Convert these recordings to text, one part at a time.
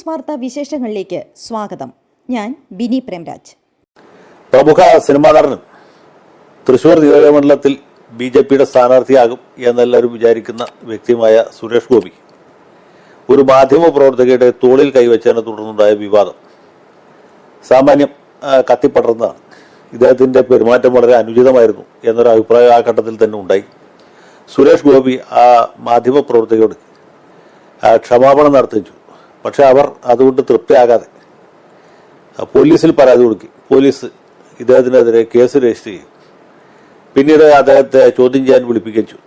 വാർത്താ വിശേഷങ്ങളിലേക്ക് സ്വാഗതം. ഞാൻ ബിനി പ്രേംരാജ്. പ്രമുഖ സിനിമാ നടനും തൃശൂർ നിയോജകമണ്ഡലത്തിൽ BJPയുടെ സ്ഥാനാർത്ഥിയാകും എന്നെല്ലാവരും വിചാരിക്കുന്ന വ്യക്തിയുമായ സുരേഷ് ഗോപി ഒരു മാധ്യമ പ്രവർത്തകയുടെ തോളിൽ കൈവച്ചതിനെ തുടർന്നുണ്ടായ വിവാദം സാമാന്യം കത്തിപ്പടർന്നതാണ്. ഇദ്ദേഹത്തിന്റെ പെരുമാറ്റം വളരെ അനുചിതമായിരുന്നു എന്നൊരു അഭിപ്രായം ആ ഘട്ടത്തിൽ തന്നെ ഉണ്ടായി. സുരേഷ് ഗോപി ആ മാധ്യമ പ്രവർത്തകയോട് ക്ഷമാപണം നടത്തിച്ചു. പക്ഷെ അവർ അതുകൊണ്ട് തൃപ്തിയാകാതെ പോലീസിൽ പരാതി കൊടുക്കി. പോലീസ് ഇദ്ദേഹത്തിനെതിരെ കേസ് രജിസ്റ്റർ ചെയ്യും. പിന്നീട് അദ്ദേഹത്തെ ചോദ്യം ചെയ്യാൻ വിളിപ്പിച്ചു.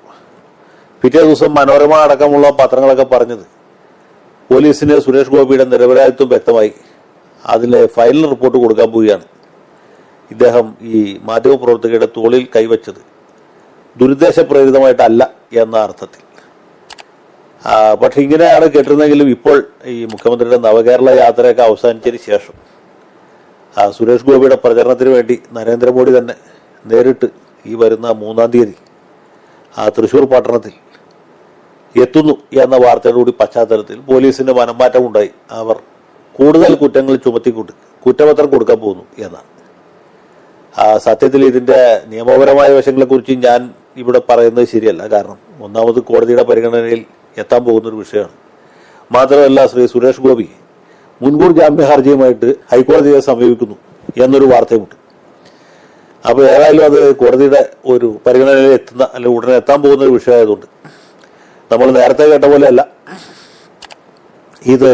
പിറ്റേ ദിവസം മനോരമ അടക്കമുള്ള പത്രങ്ങളൊക്കെ പറഞ്ഞത് പോലീസിന് സുരേഷ് ഗോപിയുടെ നിരപരാധിത്വം വ്യക്തമായി. അതിലെ ഫൈനൽ റിപ്പോർട്ട് കൊടുക്കാൻ പോവുകയാണ്. ഇദ്ദേഹം ഈ മാധ്യമപ്രവർത്തകയുടെ തോളിൽ കൈവച്ചത് ദുരുദ്ദേശപ്രേരിതമായിട്ടല്ല എന്ന അർത്ഥത്തിൽ. പക്ഷെ ഇങ്ങനെയാണ് കേട്ടിരുന്നെങ്കിലും ഇപ്പോൾ ഈ മുഖ്യമന്ത്രിയുടെ നവകേരള യാത്രയൊക്കെ അവസാനിച്ചതിന് ശേഷം സുരേഷ് ഗോപിയുടെ പ്രചരണത്തിന് വേണ്ടി നരേന്ദ്രമോദി തന്നെ നേരിട്ട് ഈ വരുന്ന 3-ാം തീയതി തൃശൂർ പട്ടണത്തിൽ എത്തുന്നു എന്ന വാർത്തയോടുകൂടി പശ്ചാത്തലത്തിൽ പോലീസിന്റെ മനംമാറ്റം ഉണ്ടായി. അവർ കൂടുതൽ കുറ്റങ്ങൾ ചുമത്തിക്കൊണ്ട് കുറ്റപത്രം കൊടുക്കാൻ പോകുന്നു എന്നാണ്. സത്യത്തിൽ ഇതിന്റെ നിയമപരമായ വശങ്ങളെക്കുറിച്ച് ഞാൻ ഇവിടെ പറയുന്നത് ശരിയല്ല. കാരണം ഒന്നാമത് കോടതിയുടെ പരിഗണനയിൽ എത്താൻ പോകുന്നൊരു വിഷയമാണ്. മാത്രമല്ല ശ്രീ സുരേഷ് ഗോപി മുൻകൂർ ജാമ്യ ഹർജിയുമായിട്ട് ഹൈക്കോടതിയെ സമീപിക്കുന്നു എന്നൊരു വാർത്തയുമുണ്ട്. അപ്പോൾ ഏതായാലും അത് കോടതിയുടെ ഒരു പരിഗണനയിൽ എത്തുന്ന അല്ലെങ്കിൽ ഉടനെ എത്താൻ പോകുന്ന ഒരു വിഷയമായതുകൊണ്ട് നമ്മൾ നേരത്തെ കേട്ട പോലെയല്ല, ഇത്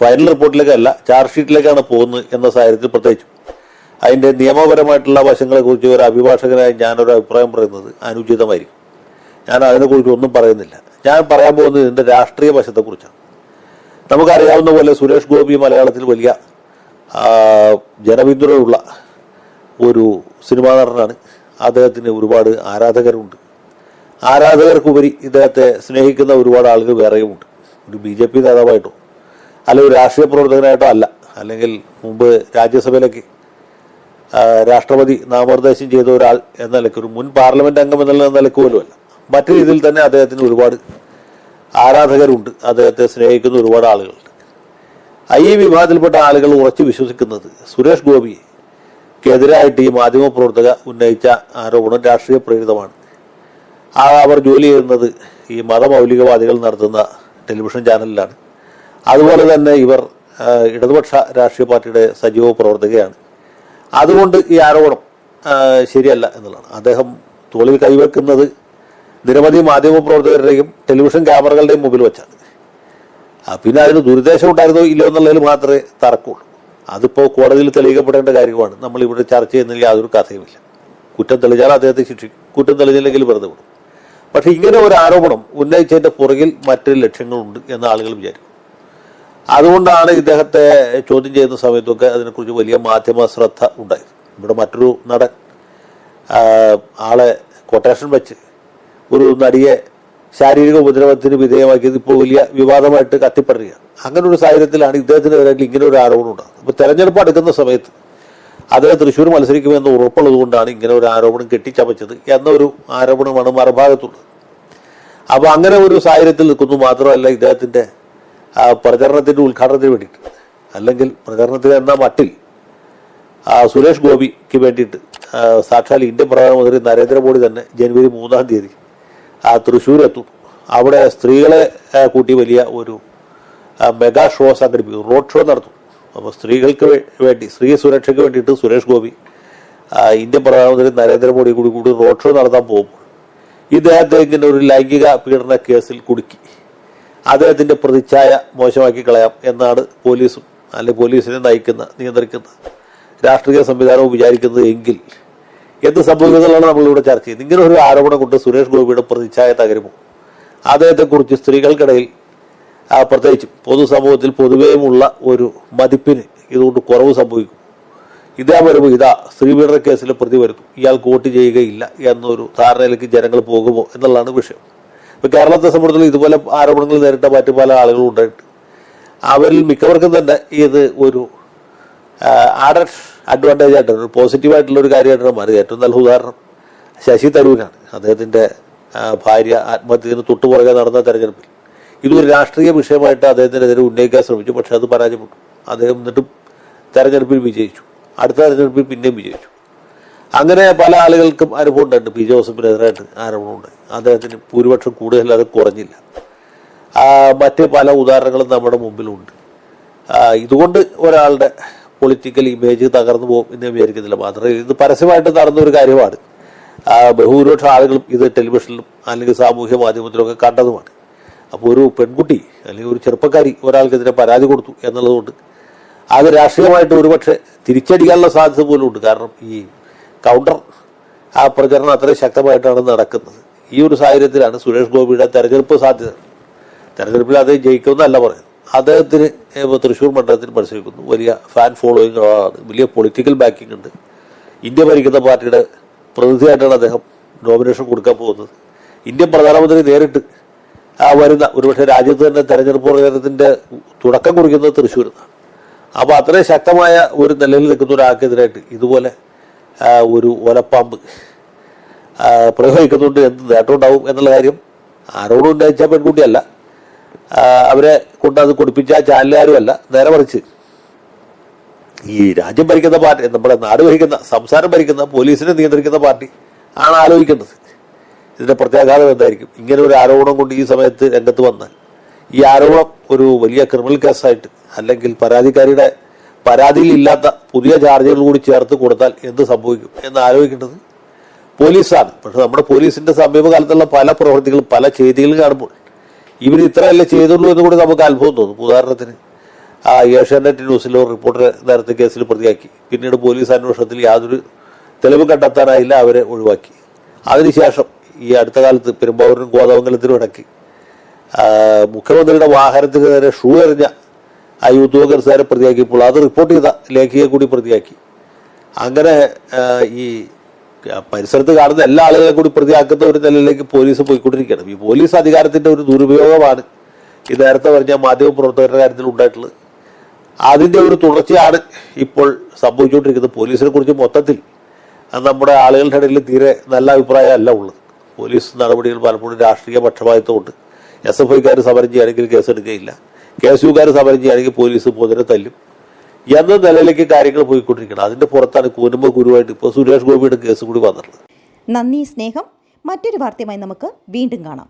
ഫൈനൽ റിപ്പോർട്ടിലേക്കല്ല ചാർജ് ഷീറ്റിലേക്കാണ് പോകുന്നത് എന്ന സാഹചര്യത്തിൽ പ്രത്യേകിച്ചു അതിന്റെ നിയമപരമായിട്ടുള്ള വശങ്ങളെക്കുറിച്ച് ഒരു അഭിഭാഷകനായി ഞാനൊരു അഭിപ്രായം പറയുന്നത് അനുചിതമായിരിക്കും. ഞാൻ അതിനെക്കുറിച്ച് ഒന്നും പറയുന്നില്ല. ഞാൻ പറയാൻ പോകുന്നത് ഇതിന്റെ രാഷ്ട്രീയ വശത്തെക്കുറിച്ചാണ്. നമുക്കറിയാവുന്ന പോലെ സുരേഷ് ഗോപി മലയാളത്തിൽ വലിയ ജനപിന്തുണയുള്ള ഒരു സിനിമാ നടനാണ്. അദ്ദേഹത്തിന് ഒരുപാട് ആരാധകരുണ്ട്. ആരാധകർക്കുപരി ഇദ്ദേഹത്തെ സ്നേഹിക്കുന്ന ഒരുപാട് ആളുകൾ വേറെയുമുണ്ട്. ഒരു BJP നേതാവായിട്ടോ അല്ലെങ്കിൽ ഒരു രാഷ്ട്രീയ പ്രവർത്തകനായിട്ടോ അല്ല, അല്ലെങ്കിൽ മുമ്പ് രാജ്യസഭയിലേക്ക് രാഷ്ട്രപതി നാമനിർദ്ദേശം ചെയ്ത ഒരാൾ എന്ന നിലയ്ക്ക്, ഒരു മുൻ പാർലമെന്റ് അംഗം എന്നുള്ള നിലയ്ക്ക് പോലുമല്ല, മറ്റു രീതിയിൽ തന്നെ അദ്ദേഹത്തിന് ഒരുപാട് ആരാധകരുണ്ട്. അദ്ദേഹത്തെ സ്നേഹിക്കുന്ന ഒരുപാട് ആളുകളുണ്ട്. ഈ വിഭാഗത്തിൽപ്പെട്ട ആളുകൾ ഉറച്ചു വിശ്വസിക്കുന്നത് സുരേഷ് ഗോപിക്കെതിരായിട്ട് ഈ മാധ്യമപ്രവർത്തക ഉന്നയിച്ച ആരോപണം രാഷ്ട്രീയ പ്രേരിതമാണ്. അവർ ജോലി ചെയ്യുന്നത് ഈ മതമൗലികവാദികൾ നടത്തുന്ന ടെലിവിഷൻ ചാനലിലാണ്. അതുപോലെ തന്നെ ഇവർ ഇടതുപക്ഷ രാഷ്ട്രീയ പാർട്ടിയുടെ സജീവ പ്രവർത്തകയാണ്. അതുകൊണ്ട് ഈ ആരോപണം ശരിയല്ല എന്നുള്ളതാണ്. അദ്ദേഹം തോളിൽ കൈവെക്കുന്നത് നിരവധി മാധ്യമപ്രവർത്തകരുടെയും ടെലിവിഷൻ ക്യാമറകളുടെയും മുമ്പിൽ വെച്ചാണ്. പിന്നെ അതിന് ദുരുദ്ദേശം ഉണ്ടായിരുന്നോ ഇല്ലയോ എന്നുള്ളതിൽ മാത്രമേ തർക്കമുള്ളൂ. അതിപ്പോൾ കോടതിയിൽ തെളിയിക്കപ്പെടേണ്ട കാര്യമാണ്. നമ്മൾ ഇവിടെ ചർച്ച ചെയ്യുന്നതിൽ യാതൊരു കഥയുമില്ല. കുറ്റം തെളിഞ്ഞാൽ അദ്ദേഹത്തെ ശിക്ഷിക്കും, കുറ്റം തെളിഞ്ഞില്ലെങ്കിൽ വെറുതെ വിടും. പക്ഷെ ഇങ്ങനെ ഒരു ആരോപണം ഉന്നയിച്ചതിന്റെ പുറകിൽ മറ്റ് ലക്ഷ്യങ്ങളുണ്ട് എന്ന് ആളുകൾ വിചാരിക്കും. അതുകൊണ്ടാണ് ഇദ്ദേഹത്തെ ചോദ്യം ചെയ്യുന്ന സമയത്തൊക്കെ അതിനെക്കുറിച്ച് വലിയ മാധ്യമ ശ്രദ്ധ ഉണ്ടായത്. ഇവിടെ മറ്റൊരു നടൻ ആളെ കൊട്ടേഷൻ വെച്ച് ഒരു നടിയെ ശാരീരിക ഉപദ്രവത്തിന് വിധേയമാക്കിയത് ഇപ്പോൾ വലിയ വിവാദമായിട്ട് കത്തിപ്പറയുകയാണ്. അങ്ങനെ ഒരു സാഹചര്യത്തിലാണ് ഇദ്ദേഹത്തിനെതിരായിട്ട് ഇങ്ങനെ ഒരു ആരോപണം ഉണ്ടാകുന്നത്. അപ്പോൾ തെരഞ്ഞെടുപ്പ് അടുക്കുന്ന സമയത്ത് അദ്ദേഹം തൃശ്ശൂർ മത്സരിക്കുമെന്ന് ഉറപ്പുള്ളത് കൊണ്ടാണ് ഇങ്ങനെ ഒരു ആരോപണം കെട്ടിച്ചമച്ചത് എന്നൊരു ആരോപണമാണ് മറുഭാഗത്തുള്ളത്. അപ്പോൾ അങ്ങനെ ഒരു സാഹചര്യത്തിൽ നിൽക്കുന്നു. മാത്രമല്ല ഇദ്ദേഹത്തിന്റെ പ്രചരണത്തിന്റെ ഉദ്ഘാടനത്തിന് വേണ്ടിയിട്ട്, അല്ലെങ്കിൽ പ്രചരണത്തിന് എന്ന മട്ടിൽ സുരേഷ് ഗോപിക്ക് വേണ്ടിയിട്ട് സാക്ഷാൽ ഇന്ത്യൻ പ്രധാനമന്ത്രി നരേന്ദ്രമോദി തന്നെ ജനുവരി 3-ാം തീയതി തൃശ്ശൂർ എത്തും. അവിടെ സ്ത്രീകളെ കൂട്ടി വലിയ ഒരു മെഗാ ഷോ സംഘടിപ്പിക്കും, റോഡ് ഷോ നടത്തും. അപ്പോൾ സ്ത്രീകൾക്ക് വേണ്ടി, സ്ത്രീ സുരക്ഷയ്ക്ക് വേണ്ടിയിട്ട് സുരേഷ് ഗോപി ഇന്ത്യൻ പ്രധാനമന്ത്രി നരേന്ദ്രമോദി കൂടി റോഡ് ഷോ നടത്താൻ പോകുമ്പോൾ ഇദ്ദേഹത്തെ ഇങ്ങനെ ഒരു ലൈംഗിക പീഡന കേസിൽ കുടുക്കി അദ്ദേഹത്തിന്റെ പ്രതിച്ഛായ മോശമാക്കി കളയാം എന്നാണ് പോലീസും അല്ലെങ്കിൽ പോലീസിനെ നിയന്ത്രിക്കുന്ന രാഷ്ട്രീയ സംവിധാനവും വിചാരിക്കുന്നത് എങ്കിൽ എന്ത് സംഭവിക്കുന്നതാണ് നമ്മളിവിടെ ചർച്ച ചെയ്യുന്നത്. ഇങ്ങനെ ഒരു ആരോപണം കൊണ്ട് സുരേഷ് ഗോപിയുടെ പ്രതിച്ഛായ തകരുമോ? അദ്ദേഹത്തെക്കുറിച്ച് സ്ത്രീകൾക്കിടയിൽ പ്രത്യേകിച്ചും പൊതുസമൂഹത്തിൽ പൊതുവേയുമുള്ള ഒരു മതിപ്പിന് ഇതുകൊണ്ട് കുറവ് സംഭവിക്കും. ഇദ്ദേഹം വരുമ്പോൾ സ്ത്രീപീഡന കേസിൽ പ്രതി വരുന്നു, ഇയാൾക്ക് വോട്ട് ചെയ്യുകയില്ല എന്നൊരു ധാരണയിലേക്ക് ജനങ്ങൾ പോകുമോ എന്നുള്ളതാണ് വിഷയം. ഇപ്പൊ കേരളത്തെ സംബന്ധിച്ചിടത്തോളം ഇതുപോലെ ആരോപണങ്ങൾ നേരിട്ട മറ്റു പല ആളുകളും ഉണ്ടായിട്ട് അവരിൽ മിക്കവർക്കും തന്നെ ഇത് ഒരു ആഡഡ് അഡ്വാൻറ്റേജ് ആയിട്ടാണ്, ഒരു പോസിറ്റീവായിട്ടുള്ള ഒരു കാര്യമായിട്ടാണ് മാറിയത്. ഏറ്റവും നല്ല ഉദാഹരണം ശശി തരൂരാണ്. അദ്ദേഹത്തിന്റെ ഭാര്യ ആത്മഹത്യത്തിന് തൊട്ടുപുറകെ നടന്ന തെരഞ്ഞെടുപ്പിൽ ഇതൊരു രാഷ്ട്രീയ വിഷയമായിട്ട് അദ്ദേഹത്തിനെതിരെ ഉന്നയിക്കാൻ ശ്രമിച്ചു. പക്ഷെ അത് പരാജയപ്പെട്ടു. അദ്ദേഹം എന്നിട്ടും തെരഞ്ഞെടുപ്പിൽ വിജയിച്ചു. അടുത്ത തെരഞ്ഞെടുപ്പിൽ പിന്നെയും വിജയിച്ചു. അങ്ങനെ പല ആളുകൾക്കും അനുഭവം ഉണ്ടായിട്ട് പി ജോസഫിനെതിരായിട്ട് ആരോപണമുണ്ട്. അദ്ദേഹത്തിന് ഭൂരിപക്ഷം കൂടുതൽ അത് കുറഞ്ഞില്ല. മറ്റ് പല ഉദാഹരണങ്ങളും നമ്മുടെ മുമ്പിലുണ്ട്. ഇതുകൊണ്ട് ഒരാളുടെ പൊളിറ്റിക്കൽ ഇമേജ് തകർന്നു പോകും എന്ന് വിചാരിക്കുന്നില്ല. മാത്രമേ ഇത് പരസ്യമായിട്ട് നടന്നൊരു കാര്യമാണ്. ബഹുഭൂരിപക്ഷം ആളുകളും ഇത് ടെലിവിഷനിലും അല്ലെങ്കിൽ സാമൂഹ്യ മാധ്യമത്തിലൊക്കെ കണ്ടതുമാണ്. അപ്പോൾ ഒരു പെൺകുട്ടി അല്ലെങ്കിൽ ഒരു ചെറുപ്പക്കാരി ഒരാൾക്കെതിരെ പരാതി കൊടുത്തു എന്നുള്ളതുകൊണ്ട് അത് രാഷ്ട്രീയമായിട്ട് ഒരുപക്ഷെ തിരിച്ചടിക്കാനുള്ള സാധ്യത പോലും ഉണ്ട്. കാരണം ഈ കൗണ്ടർ പ്രചരണം അത്രയും ശക്തമായിട്ടാണ് നടക്കുന്നത്. ഈ ഒരു സാഹചര്യത്തിലാണ് സുരേഷ് ഗോപിയുടെ തെരഞ്ഞെടുപ്പ് സാധ്യത. തെരഞ്ഞെടുപ്പിൽ അദ്ദേഹം ജയിക്കുമെന്നല്ല പറയുന്നത്. അദ്ദേഹത്തിന് തൃശ്ശൂർ മണ്ഡലത്തിൽ മത്സരിക്കുന്നു. വലിയ ഫാൻ ഫോളോയിങ് ആണ്, വലിയ പൊളിറ്റിക്കൽ ബാക്കിംഗ് ഉണ്ട്. ഇന്ത്യ ഭരിക്കുന്ന പാർട്ടിയുടെ പ്രതിനിധിയായിട്ടാണ് അദ്ദേഹം നോമിനേഷൻ കൊടുക്കാൻ പോകുന്നത്. ഇന്ത്യൻ പ്രധാനമന്ത്രി നേരിട്ട് വരുന്ന ഒരുപക്ഷെ രാജ്യത്ത് തന്നെ തെരഞ്ഞെടുപ്പ് പ്രചരണത്തിന്റെ തുടക്കം കുറിക്കുന്നത് തൃശ്ശൂരിൽ നിന്നാണ്. അപ്പോൾ അത്രയും ശക്തമായ ഒരു നിലയിൽ നിൽക്കുന്ന ഒരാൾക്കെതിരായിട്ട് ഇതുപോലെ ഒരു ഒലപ്പാമ്പ് പ്രയോഗിക്കുന്നുണ്ട് എന്ത് നേട്ടം ഉണ്ടാവും എന്നുള്ള കാര്യം ആരോടും ഉന്നയിച്ച പെൺകുട്ടിയല്ല, അവരെ കൊണ്ട് അത് കൊടുപ്പിച്ച ചാനലുകാരുമല്ല. നേരെ മറിച്ച് ഈ രാജ്യം ഭരിക്കുന്ന പാർട്ടി, നമ്മുടെ നാട് ഭരിക്കുന്ന, സംസ്ഥാനം ഭരിക്കുന്ന, പോലീസിനെ നിയന്ത്രിക്കുന്ന പാർട്ടി ആണ് ആലോചിക്കേണ്ടത് ഇതിന്റെ പ്രത്യാഘാതം എന്തായിരിക്കും. ഇങ്ങനെ ഒരു ആരോപണം കൊണ്ട് ഈ സമയത്ത് രംഗത്ത് വന്നാൽ ഈ ആരോപണം ഒരു വലിയ ക്രിമിനൽ കേസായിട്ട് അല്ലെങ്കിൽ പരാതിക്കാരിയുടെ പരാതിയിൽ ഇല്ലാത്ത പുതിയ ചാർജുകൾ കൂടി ചേർത്ത് കൊടുത്താൽ എന്ത് സംഭവിക്കും എന്ന് ആലോചിക്കേണ്ടത് പോലീസാണ്. പക്ഷെ നമ്മുടെ പോലീസിന്റെ സമീപകാലത്തുള്ള പല പ്രവൃത്തികളും പല ചെയ്തികളും കാണുമ്പോൾ ഇവർ ഇത്രയല്ലേ ചെയ്തുള്ളൂ എന്ന് കൂടി നമുക്ക് അത്ഭുതം തോന്നും. ഉദാഹരണത്തിന് ഏഷ്യാനെറ്റ് ന്യൂസിലോ റിപ്പോർട്ടർ നേരത്തെ കേസിൽ പ്രതിയാക്കി. പിന്നീട് പോലീസ് അന്വേഷണത്തിൽ യാതൊരു തെളിവ് കണ്ടെത്താനായില്ല, അവരെ ഒഴിവാക്കി. അതിനുശേഷം ഈ അടുത്ത കാലത്ത് പെരുമ്പാവൂരിനും കോതമംഗലത്തിനും ഇടയ്ക്ക് മുഖ്യമന്ത്രിയുടെ വാഹനത്തിന് നേരെ ഷൂ എറിഞ്ഞ യൂത്ത് കോൺഗ്രസുകാരെ പ്രതിയാക്കിയപ്പോൾ അത് റിപ്പോർട്ട് ചെയ്ത ലേഖിയെ കൂടി പ്രതിയാക്കി. അങ്ങനെ ഈ പരിസരത്ത് കാണുന്ന എല്ലാ ആളുകളെയും കൂടി പ്രതിയാക്കുന്ന ഒരു നിലയിലേക്ക് പോലീസ് പോയിക്കൊണ്ടിരിക്കുകയാണ്. ഈ പോലീസ് അധികാരത്തിന്റെ ഒരു ദുരുപയോഗമാണ് ഈ നേരത്തെ പറഞ്ഞ മാധ്യമപ്രവർത്തകരുടെ കാര്യത്തിൽ ഉണ്ടായിട്ടുള്ളത്. അതിന്റെ ഒരു തുടർച്ചയാണ് ഇപ്പോൾ സംഭവിച്ചുകൊണ്ടിരിക്കുന്നത്. പോലീസിനെ കുറിച്ച് മൊത്തത്തിൽ നമ്മുടെ ആളുകളുടെ ഇടയിൽ തീരെ നല്ല അഭിപ്രായമല്ല ഉള്ളത്. പോലീസ് നടപടികൾ പലപ്പോഴും രാഷ്ട്രീയ പക്ഷപാതിത്വമുണ്ട്. SFIക്കാർ സമരം ചെയ്യുകയാണെങ്കിൽ കേസെടുക്കുകയില്ല, KSUക്കാർ സമരം ചെയ്യുകയാണെങ്കിൽ പോലീസ് പൊതുവെ തല്ലും എന്ന നിലയിലേക്ക് കാര്യങ്ങൾ പോയിക്കൊണ്ടിരിക്കണം. അതിന്റെ പുറത്താണ് കൂനുമ്പ ഗുരുവായിട്ട് ഇപ്പോൾ സുരേഷ് ഗോപിയുടെ കേസ് കൂടി വന്നിട്ടുള്ളത്. നന്ദി, സ്നേഹം. മറ്റൊരു വാർത്തയുമായി നമുക്ക് വീണ്ടും കാണാം.